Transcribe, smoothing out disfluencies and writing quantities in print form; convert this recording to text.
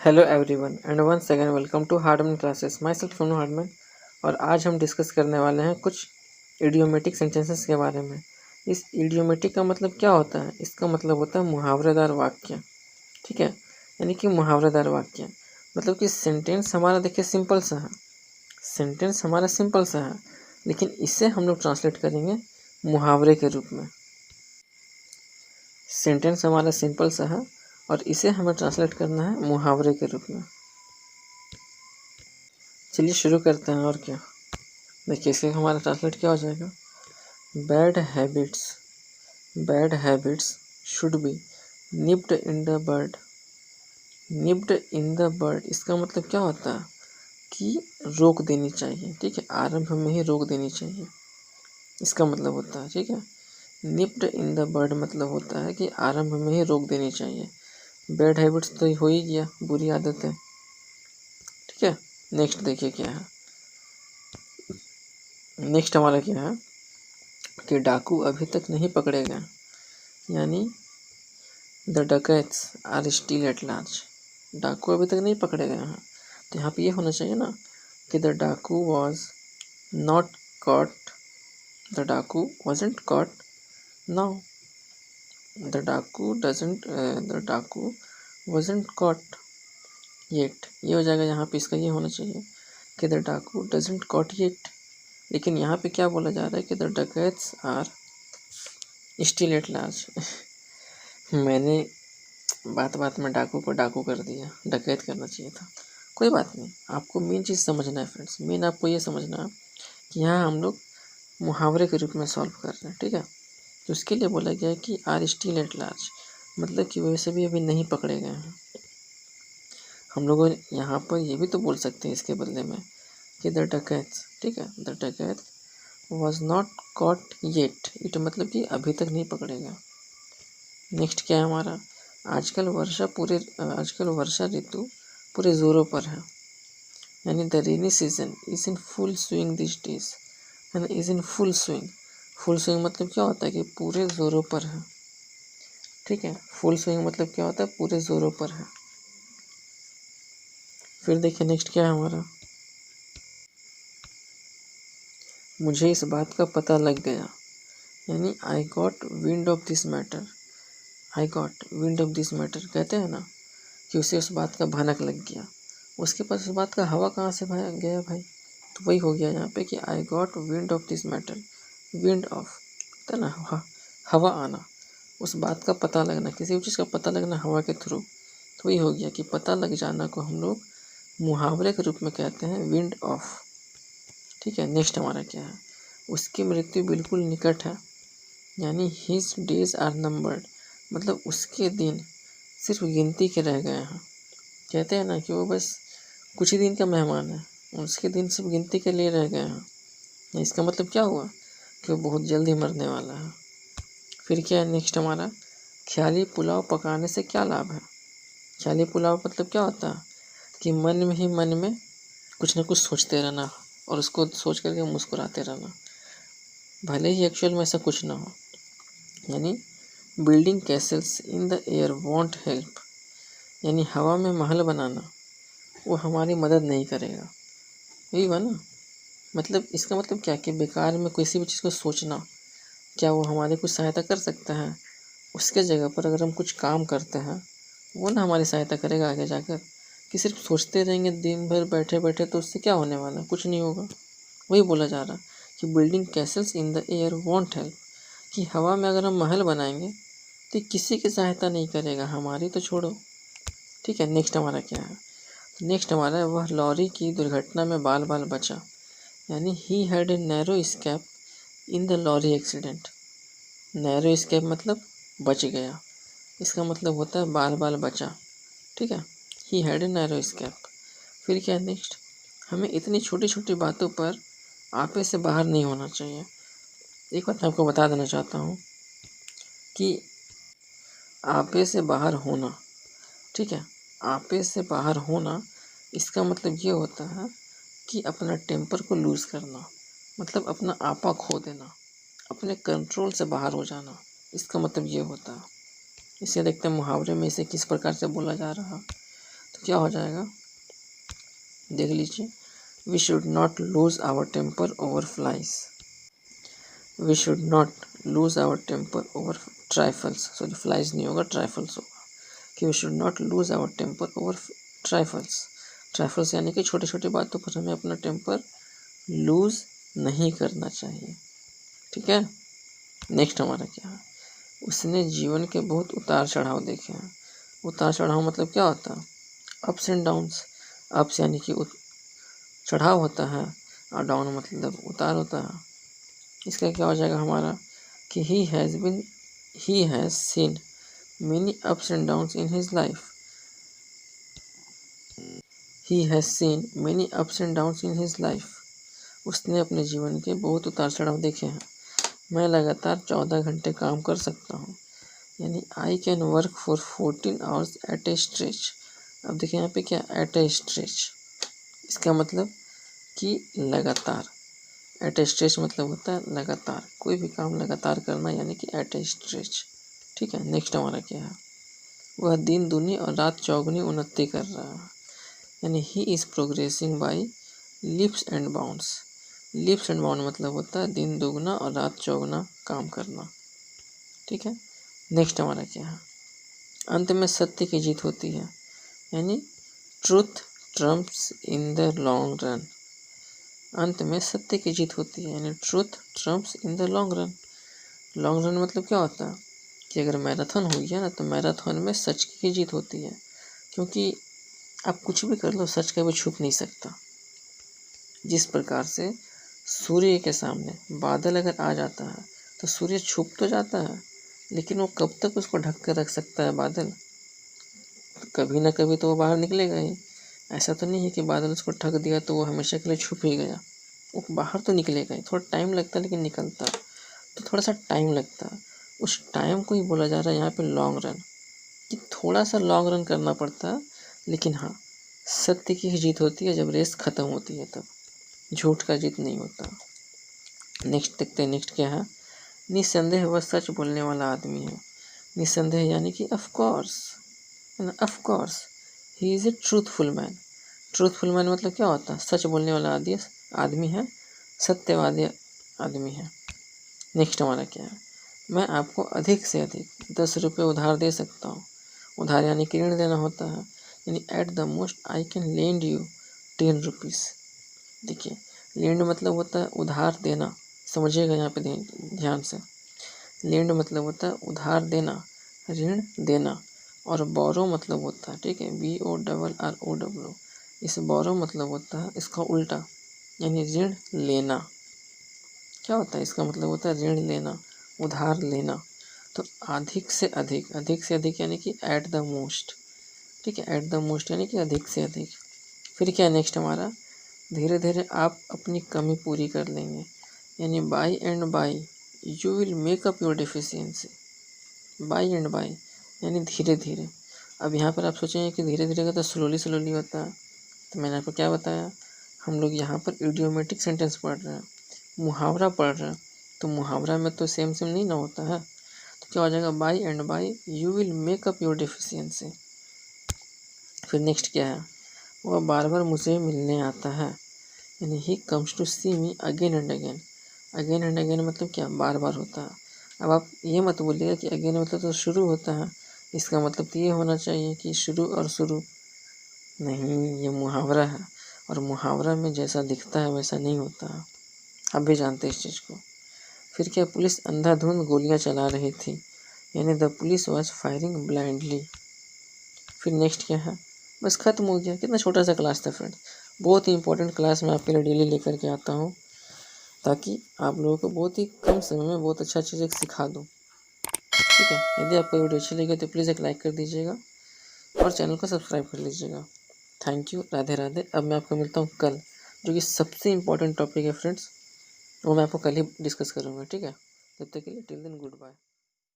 Hello everyone and once again welcome to Hardman classes. Myself Sonu Hardman. और आज हम discuss करने वाले हैं कुछ इडियोमेटिक सेंटेंसेस के बारे में। इस इडियोमेटिक का मतलब क्या होता है? इसका मतलब होता है मुहावरेदार वाक्य। ठीक है, यानी कि मुहावरेदार वाक्य मतलब कि सेंटेंस हमारा देखिए सिंपल सा है, सेंटेंस हमारा सिंपल सा है, लेकिन इसे हम लोग ट्रांसलेट करेंगे मुहावरे के रूप में। सेंटेंस हमारा सिंपल सा है और इसे हमें ट्रांसलेट करना है मुहावरे के रूप में। चलिए शुरू करते हैं। और क्या देखिए, इसके हमारा ट्रांसलेट क्या हो जाएगा? Bad habits should be nipped in the bird. Nipped in the bird इसका मतलब क्या होता है कि रोक देनी चाहिए। ठीक है, आरंभ में ही रोक देनी चाहिए, इसका मतलब होता है। ठीक है, निप्ड इन द बर्ड मतलब होता है कि आरंभ में ही रोक देनी चाहिए। बैड हैबिट्स तो हो ही गया, बुरी आदत है। ठीक है, नेक्स्ट देखिए क्या है। नेक्स्ट हमारा क्या है कि डाकू अभी तक नहीं पकड़े गए, यानी the dacoits are still at large. डाकू अभी तक नहीं पकड़े गए हैं, तो यहाँ पे ये होना चाहिए ना कि द डाकू वॉज नॉट कॉट, द डाकू वॉजंट कॉट नाउ, द डाकू वॉजंट कॉट येट। ये हो जाएगा यहाँ पे, इसका ये होना चाहिए कि द डाकू डजंट कॉट येट। लेकिन यहाँ पे क्या बोला जा रहा है कि the dacoits are still at large. मैंने बात बात में डाकू को डाकू कर दिया, डकैत करना चाहिए था। कोई बात नहीं, आपको मेन चीज़ समझना है फ्रेंड्स। मेन आपको ये समझना है कि यहाँ हम लोग मुहावरे के रूप में सॉल्व कर रहे हैं। ठीक है, तो उसके लिए बोला गया है कि आर स्टिल एट लार्ज, मतलब कि वैसे भी अभी नहीं पकड़े गए हैं। हम लोग यहाँ पर ये भी तो बोल सकते हैं इसके बदले में कि द डकैट्स, ठीक है, the Duckett was not caught yet. It मतलब कि अभी तक नहीं पकड़े गए। नेक्स्ट क्या है हमारा? आजकल वर्षा ऋतु पूरे ज़ोरों पर है, यानी the rainy season is in full swing this days. यानी is in full swing, full swing मतलब क्या होता है कि पूरे ज़ोरों पर है। ठीक है, फुल स्विंग मतलब क्या होता है? पूरे ज़ोरों पर है। फिर देखिए नेक्स्ट क्या है हमारा? मुझे इस बात का पता लग गया, यानी I got wind of this matter. I got wind of this matter कहते हैं ना कि उसे उस बात का भनक लग गया। उसके पास उस बात का हवा कहाँ से गया भाई? तो वही हो गया यहाँ पे कि I got wind of this matter. Wind of होता है ना, हवा आना, उस बात का पता लगना, किसी भी चीज़ का पता लगना हवा के थ्रू। तो वही हो गया कि पता लग जाना को हम लोग मुहावरे के रूप में कहते हैं विंड ऑफ। ठीक है, नेक्स्ट हमारा क्या है? उसकी मृत्यु बिल्कुल निकट है, यानी हिज डेज आर नंबर्ड, मतलब उसके दिन सिर्फ गिनती के रह गए हैं। कहते हैं ना कि वो बस कुछ ही दिन का मेहमान है, उसके दिन सिर्फ गिनती के लिए रह गए हैं। इसका मतलब क्या हुआ कि वो बहुत जल्दी मरने वाला है। फिर क्या है नेक्स्ट हमारा? ख्याली पुलाव पकाने से क्या लाभ है? ख्याली पुलाव मतलब क्या होता है कि मन में ही मन में कुछ ना कुछ सोचते रहना और उसको सोच करके मुस्कुराते रहना, भले ही एक्चुअल में ऐसा कुछ ना हो। यानी building Castle's in the air want help, यानी हवा में महल बनाना वो हमारी मदद नहीं करेगा। यही हुआ ना, मतलब इसका मतलब क्या कि बेकार में किसी भी चीज़ को सोचना, क्या वो हमारी कुछ सहायता कर सकता है? उसके जगह पर अगर हम कुछ काम करते हैं वो ना हमारी सहायता करेगा आगे जाकर। कि सिर्फ सोचते रहेंगे दिन भर बैठे बैठे, तो उससे क्या होने वाला? कुछ नहीं होगा। वही बोला जा रहा कि building Castle's in the air want help, कि हवा में अगर हम महल बनाएंगे तो किसी की सहायता नहीं करेगा, हमारी तो छोड़ो। ठीक है, नेक्स्ट हमारा क्या है? तो नेक्स्ट हमारा है वह लॉरी की दुर्घटना में बाल बाल बचा, यानी he had a narrow escape in the lorry accident. Narrow escape मतलब बच गया, इसका मतलब होता है बाल बाल बचा। ठीक है, he had a narrow escape. फिर क्या है नेक्स्ट? हमें इतनी छोटी छोटी बातों पर आपे से बाहर नहीं होना चाहिए। एक बात मैं आपको बता देना चाहता हूँ कि आपे से बाहर होना, ठीक है, आपे से बाहर होना इसका मतलब ये होता है कि अपना टेम्पर को लूज़ करना, मतलब अपना आपा खो देना, अपने कंट्रोल से बाहर हो जाना, इसका मतलब ये होता है। इसे देखते हैं मुहावरे में इसे किस प्रकार से बोला जा रहा। तो क्या हो जाएगा देख लीजिए। We should not lose our temper over flies. We should not lose our temper over trifles, sorry flies नहीं होगा, ट्राइफल्स होगा। कि we should not lose our temper over trifles. Trifles यानी कि छोटी छोटी बातों पर हमें अपना टेम्पर लूज नहीं करना चाहिए। ठीक है। नेक्स्ट हमारा क्या है, उसने जीवन के बहुत उतार चढ़ाव देखे हैं। उतार चढ़ाव मतलब क्या होता है, अप्स एंड डाउन्स। अप्स यानी कि चढ़ाव होता है और डाउन मतलब उतार होता है। इसका क्या हो जाएगा हमारा कि he has seen many ups and downs in his life. He has seen many ups and downs in his life. उसने अपने जीवन के बहुत उतार चढ़ाव देखे हैं। मैं लगातार 14 घंटे काम कर सकता हूँ, यानी I can work for 14 hours at a stretch. अब देखिए यहाँ पे क्या एट ए स्ट्रेच, इसका मतलब कि लगातार। एट ए स्ट्रेच मतलब होता है लगातार, कोई भी काम लगातार करना यानी कि एट ए स्ट्रेच। ठीक है। नेक्स्ट हमारा क्या है, वह दिन दूनी और रात चौगुनी उन्नति कर रहा है, यानी he is progressing by leaps and bounds. Leaps and bound मतलब होता है दिन दोगुना और रात चौगुना काम करना। ठीक है। नेक्स्ट हमारा क्या है, अंत में सत्य की जीत होती है, यानी truth Trump's in the long run. अंत में सत्य की जीत होती है, यानी truth Trump's in the long run. Long run मतलब क्या होता है कि अगर मैराथन हो गया ना तो मैराथन में सच की जीत होती है, क्योंकि आप कुछ भी कर लो सच कभी छुप नहीं सकता। जिस प्रकार से सूर्य के सामने बादल अगर आ जाता है तो सूर्य छुप तो जाता है, लेकिन वो कब तक उसको ढक कर रख सकता है बादल, तो कभी ना कभी तो वो बाहर निकलेगा ही। ऐसा तो नहीं है कि बादल उसको ढक दिया तो वो हमेशा के लिए छुप ही गया, वो बाहर तो निकलेगा ही। थोड़ा टाइम लगता है लेकिन निकलता है, तो थोड़ा सा टाइम लगता है। उस टाइम को ही बोला जा रहा है यहाँ पे लॉन्ग रन, कि थोड़ा सा लॉन्ग रन करना पड़ता है, लेकिन हाँ सत्य की जीत होती है जब रेस ख़त्म होती है, तब झूठ का जीत नहीं होता। नेक्स्ट देखते हैं, नेक्स्ट क्या है, निस्संदेह वह सच बोलने वाला आदमी है। निस्संदेह यानी कि ऑफ कोर्स, है ना, of course he is a truthful man. Truthful man मतलब क्या होता है, सच बोलने वाला आदमी है, सत्यवादी आदमी है। नेक्स्ट हमारा क्या है, मैं आपको अधिक से अधिक 10 रुपये उधार दे सकता हूँ। उधार यानी कि ऋण देना होता है, यानी at the most I can lend you 10 rupees. देखिए लेंड मतलब होता है उधार देना, समझिएगा यहाँ पे ध्यान से। लेंड मतलब होता है उधार देना, ऋण देना, और बोरो मतलब होता है, ठीक है, BORROW। इस बोरो मतलब होता है इसका उल्टा, यानी ऋण लेना। क्या होता है इसका मतलब होता है ऋण लेना, उधार लेना। तो अधिक से अधिक, अधिक से अधिक यानी कि एट द मोस्ट। ठीक है, एट द मोस्ट यानी कि अधिक से अधिक। फिर क्या नेक्स्ट हमारा, धीरे धीरे आप अपनी कमी पूरी कर लेंगे, यानी by and by you will make up your deficiency. By and by यानी धीरे धीरे। अब यहाँ पर आप सोचेंगे कि धीरे धीरे का तो स्लोली स्लोली होता है, तो मैंने आपको क्या बताया, हम लोग यहाँ पर इडियोमेटिक सेंटेंस पढ़ रहे हैं, मुहावरा पढ़ रहे हैं, तो मुहावरा में तो सेम सेम नहीं ना होता है। तो क्या हो जाएगा, by and by you will make up your deficiency. फिर नेक्स्ट क्या है, वह बार बार मुझे मिलने आता है, यानी he comes to see me again and again. Again and again मतलब क्या, बार बार होता है। अब आप ये मत बोलिएगा कि अगेन मतलब तो शुरू होता है, इसका मतलब तो ये होना चाहिए कि शुरू और शुरू नहीं, ये मुहावरा है, और मुहावरा में जैसा दिखता है वैसा नहीं होता है, आप भी जानते हैं इस चीज़ को। फिर क्या, पुलिस अंधाधुंध गोलियां चला रही थी, यानी the police was firing blindly. फिर नेक्स्ट क्या है, बस ख़त्म हो गया। कितना छोटा सा क्लास था फ्रेंड्स, बहुत ही इंपॉर्टेंट क्लास मैं आपके लिए डेली लेकर के आता हूँ, ताकि आप लोगों को बहुत ही कम समय में बहुत अच्छा चीज़ सिखा दूँ। ठीक है, यदि आपको वीडियो अच्छी लगी तो प्लीज़ एक लाइक कर दीजिएगा और चैनल को सब्सक्राइब कर लीजिएगा। Thank you, Radhe Radhe. अब मैं आपको मिलता हूँ कल, जो कि सबसे इम्पोर्टेंट टॉपिक है फ्रेंड्स, वो मैं आपको कल ही डिस्कस करूँगा। ठीक है, तब तक के लिए टिल देन गुड बाय।